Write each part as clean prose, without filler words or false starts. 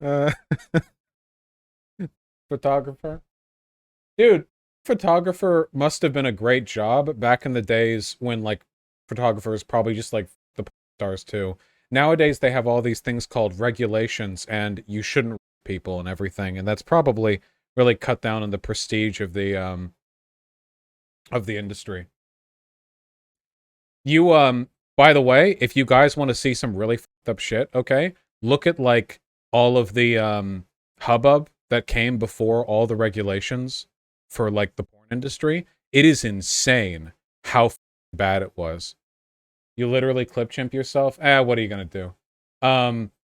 Uh, photographer. Dude, photographer must have been a great job back in the days when, like, photographers probably just like the stars too. Nowadays, they have all these things called regulations, and you shouldn't people and everything, and that's probably really cut down on the prestige of the industry. You by the way, if you guys want to see some really fucked up shit, okay, look at like all of the hubbub that came before all the regulations for like the porn industry. It is insane how bad it was. You literally clip chimp yourself. What are you gonna do?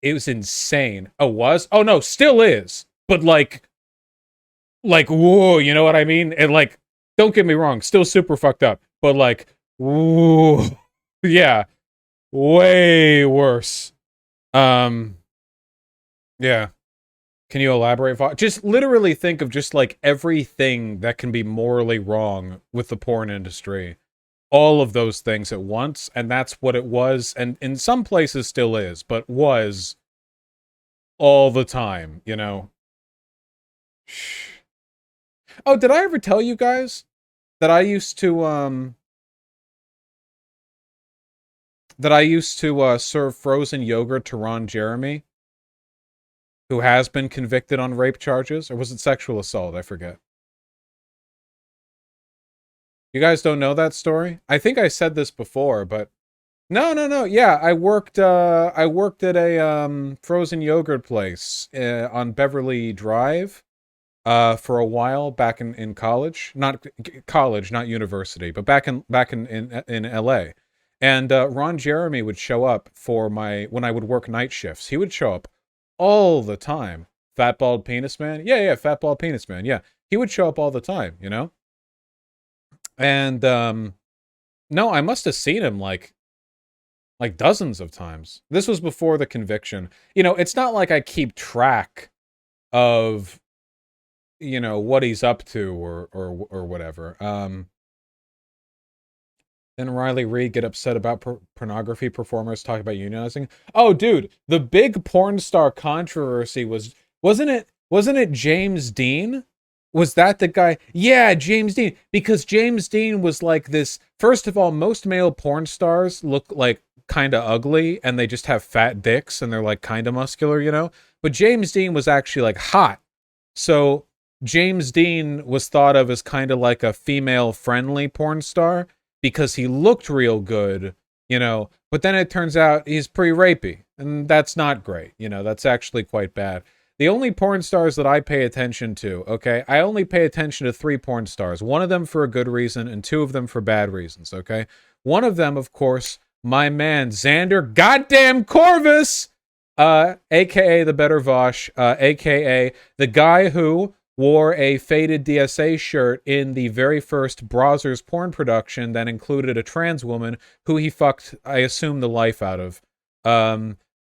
It was insane. Oh, was? Oh no, still is. But like whoa, you know what I mean? And like, don't get me wrong, still super fucked up. But like, whoa, yeah, way worse. Um, yeah. Can you elaborate? Just literally think of just like everything that can be morally wrong with the porn industry. All of those things at once, and that's what it was, and in some places still is, but was all the time, you know? Oh, did I ever tell you guys that I used to serve frozen yogurt to Ron Jeremy, who has been convicted on rape charges? Or was it sexual assault? I forget. You guys don't know that story? I think I said this before, but no, no, no. Yeah, I worked at a frozen yogurt place on Beverly Drive for a while back in college. Not college, not university, but back in LA. And Ron Jeremy would show up for my when I would work night shifts. He would show up all the time. Fat bald penis man. Yeah, yeah, fat bald penis man. Yeah. He would show up all the time, you know? And no, I must have seen him like dozens of times. This was before the conviction. You know, it's not like I keep track of, you know, what he's up to or whatever. Then Riley Reid get upset about pornography performers talking about unionizing. Oh, dude, the big porn star controversy wasn't it James Dean? Was that the guy? Yeah, James Dean. Because James Dean was like this. First of all, most male porn stars look like kind of ugly and they just have fat dicks and they're like kind of muscular, you know? But James Dean was actually like hot. So James Dean was thought of as kind of like a female friendly porn star because he looked real good, you know? But then it turns out he's pretty rapey. And that's not great. You know, that's actually quite bad. The only porn stars that I pay attention to, okay? I only pay attention to 3 porn stars. One of them for a good reason and 2 of them for bad reasons, okay? One of them, of course, my man Xander goddamn Corvus, aka the better Vaush, aka the guy who wore a faded DSA shirt in the very first Brazzers porn production that included a trans woman who he fucked, I assume, the life out of.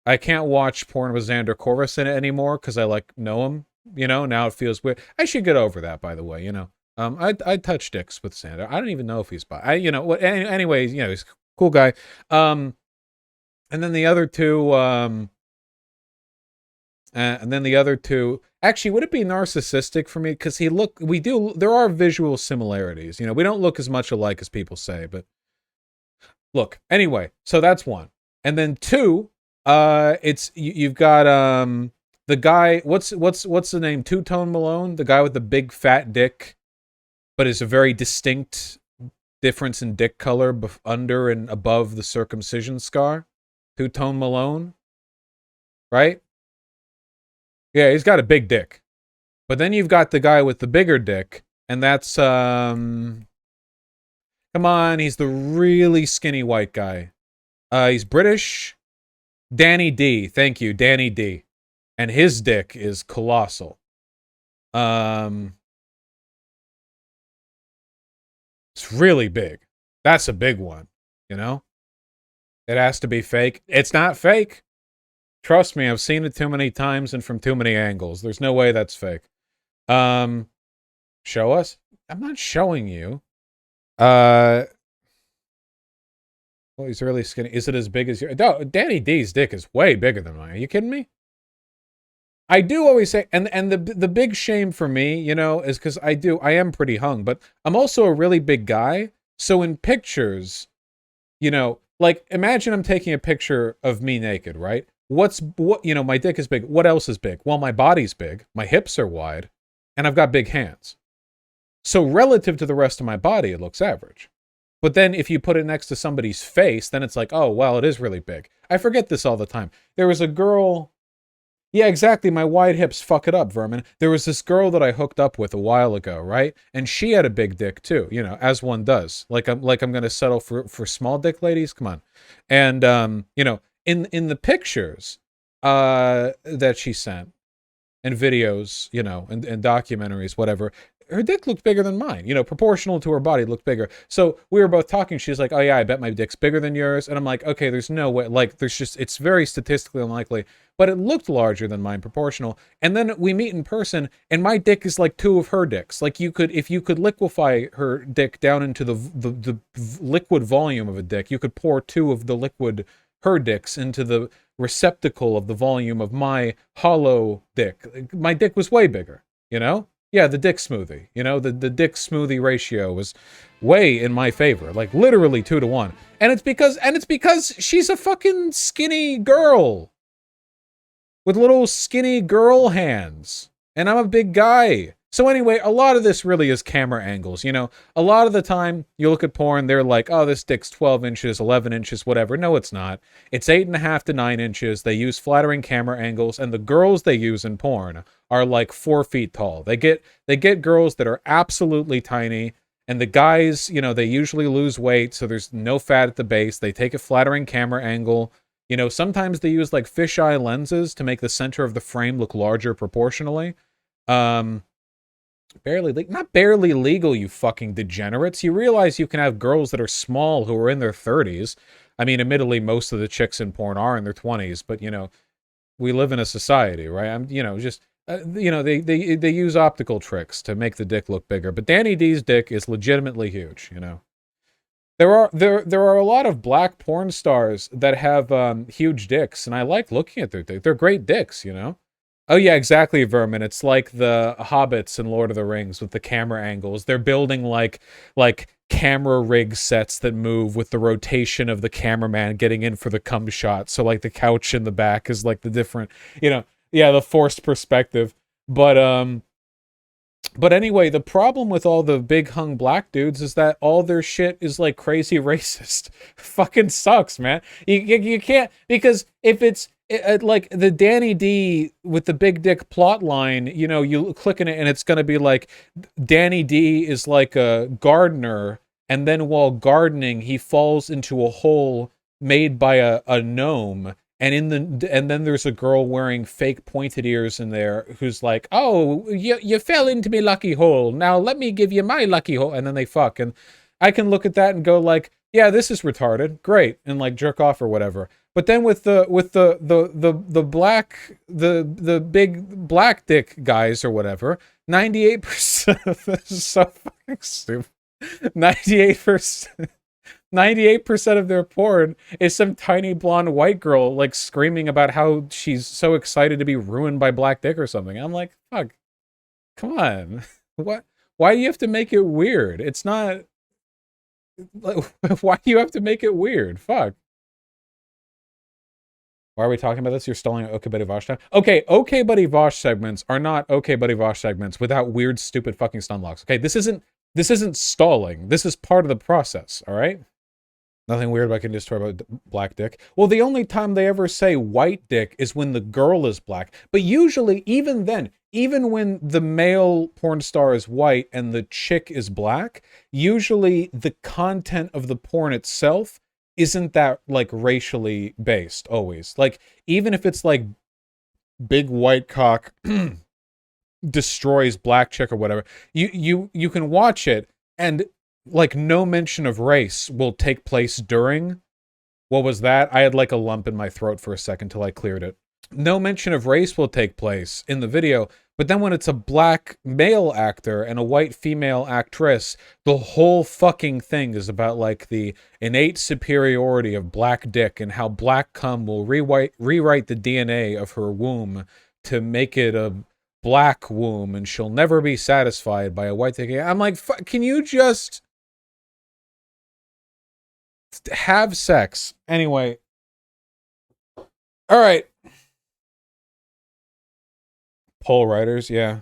I can't watch porn with Xander Corvus in it anymore because I like know him. You know, now it feels weird. I should get over that, by the way. You know, I touch dicks with Xander. I don't even know if he's bi. You know, what? Anyways, you know, he's a cool guy. And then the other two, Actually, would it be narcissistic for me? Because there are visual similarities. You know, we don't look as much alike as people say, but look. Anyway, so that's one. And then 2, you've got the guy, what's the name? Two Tone Malone, the guy with the big fat dick, but is a very distinct difference in dick color under and above the circumcision scar. Two Tone Malone, right? Yeah, he's got a big dick. But then you've got the guy with the bigger dick, and that's come on, he's the really skinny white guy. He's British. Danny D. Thank you, Danny D. And his dick is colossal. It's really big. That's a big one, you know? It has to be fake. It's not fake. Trust me, I've seen it too many times and from too many angles. There's no way that's fake. Show us? I'm not showing you. Uh, well, he's really skinny. Is it as big as your? No, Danny D's dick is way bigger than mine. Are you kidding me? I do always say, and the big shame for me, you know, is because I am pretty hung, but I'm also a really big guy. So in pictures, you know, like imagine I'm taking a picture of me naked, right? What you know, my dick is big. What else is big? Well, my body's big, my hips are wide, and I've got big hands. So relative to the rest of my body, it looks average. But then if you put it next to somebody's face, then it's like, oh, well, it is really big. I forget this all the time. There was a girl. Yeah, exactly. My wide hips fuck it up, Vermin. There was this girl that I hooked up with a while ago, right? And she had a big dick too, you know, as one does. Like I'm gonna settle for small dick ladies. Come on. And you know, in the pictures that she sent and videos, you know, and documentaries, whatever, her dick looked bigger than mine, you know, proportional to her body, looked bigger. So we were both talking. She's like, oh yeah, I bet my dick's bigger than yours. And I'm like, okay, there's no way. Like, it's very statistically unlikely, but it looked larger than mine, proportional. And then we meet in person, and my dick is like two of her dicks. Like, if you could liquefy her dick down into the liquid volume of a dick, you could pour two of the liquid her dicks into the receptacle of the volume of my hollow dick. My dick was way bigger, you know? Yeah, the dick smoothie. You know, the dick smoothie ratio was way in my favor, like literally 2-to-1. And it's because she's a fucking skinny girl with little skinny girl hands, and I'm a big guy. So anyway, a lot of this really is camera angles. You know, a lot of the time you look at porn, they're like, oh, this dick's 12 inches, 11 inches, whatever. No, it's not. It's 8.5 to 9 inches. They use flattering camera angles, and the girls they use in porn are like 4 feet tall. They get girls that are absolutely tiny, and the guys, you know, they usually lose weight, so there's no fat at the base. They take a flattering camera angle. You know, sometimes they use like fisheye lenses to make the center of the frame look larger proportionally. Not barely legal, you fucking degenerates. You realize you can have girls that are small who are in their 30s. I mean, admittedly, most of the chicks in porn are in their 20s, but you know, we live in a society, right? You know, just you know, they use optical tricks to make the dick look bigger. But Danny D's dick is legitimately huge. You know, there are a lot of black porn stars that have huge dicks, and I like looking at their dick. They're great dicks, you know. Oh yeah, exactly, Vermin. It's like the hobbits in Lord of the Rings with the camera angles. They're building like camera rig sets that move with the rotation of the cameraman getting in for the cum shot. So like the couch in the back is like the different, you know, yeah, the forced perspective. But anyway, the problem with all the big hung black dudes is that all their shit is like crazy racist. Fucking sucks, man. You can't, because if it's like the Danny D with the big dick plot line, you know, you click in it and it's going to be like Danny D is like a gardener, and then while gardening he falls into a hole made by a gnome, and then there's a girl wearing fake pointed ears in there who's like, oh, you fell into me lucky hole, now let me give you my lucky hole, and then they fuck. And I can look at that and go like, yeah, this is retarded, great, and like jerk off or whatever. But then with the black, the big black dick guys or whatever, 98% of this is so fucking stupid. 98%. 98% of their porn is some tiny blonde white girl like screaming about how she's so excited to be ruined by black dick or something. I'm like, fuck, come on. What? Why do you have to make it weird? It's not. Why do you have to make it weird? Fuck. Why are we talking about this? You're stalling Okay Buddy Vaush time? Okay, Okay Buddy Vaush segments are not Okay Buddy Vaush segments without weird, stupid fucking stun locks. Okay, this isn't stalling. This is part of the process, all right? Nothing weird about getting destroyed by black dick. Well, the only time they ever say white dick is when the girl is black. But usually, even then, even when the male porn star is white and the chick is black, usually the content of the porn itself isn't that like racially based always. Like, even if it's like big white cock destroys black chick or whatever, you can watch it and like no mention of race will take place during. What was that? I had like a lump in my throat for a second till I cleared it. No mention of race will take place in the video, But then when it's a black male actor and a white female actress, the whole fucking thing is about like the innate superiority of black dick and how black cum will rewrite the DNA of her womb to make it a black womb, and she'll never be satisfied by a white dick. I'm like, can you just have sex? Anyway. All right. Poll writers, yeah.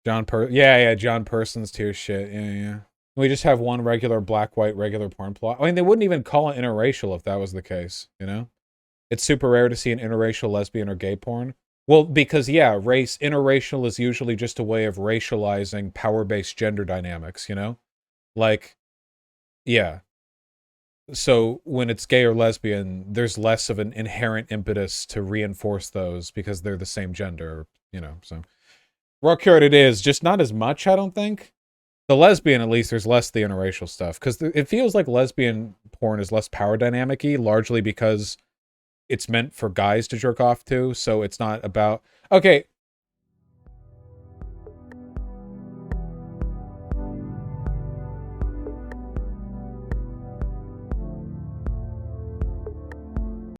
John Person's tier shit. Yeah. We just have one regular black, white, regular porn plot. I mean, they wouldn't even call it interracial if that was the case, you know? It's super rare to see an interracial lesbian or gay porn. Well, because, yeah, interracial is usually just a way of racializing power-based gender dynamics, you know? Like, yeah. So when it's gay or lesbian, there's less of an inherent impetus to reinforce those because they're the same gender, you know, so. Rock Yard it is, just not as much, I don't think. The lesbian, at least, there's less the interracial stuff, because it feels like lesbian porn is less power dynamic-y, largely because it's meant for guys to jerk off to, so it's not about... Okay,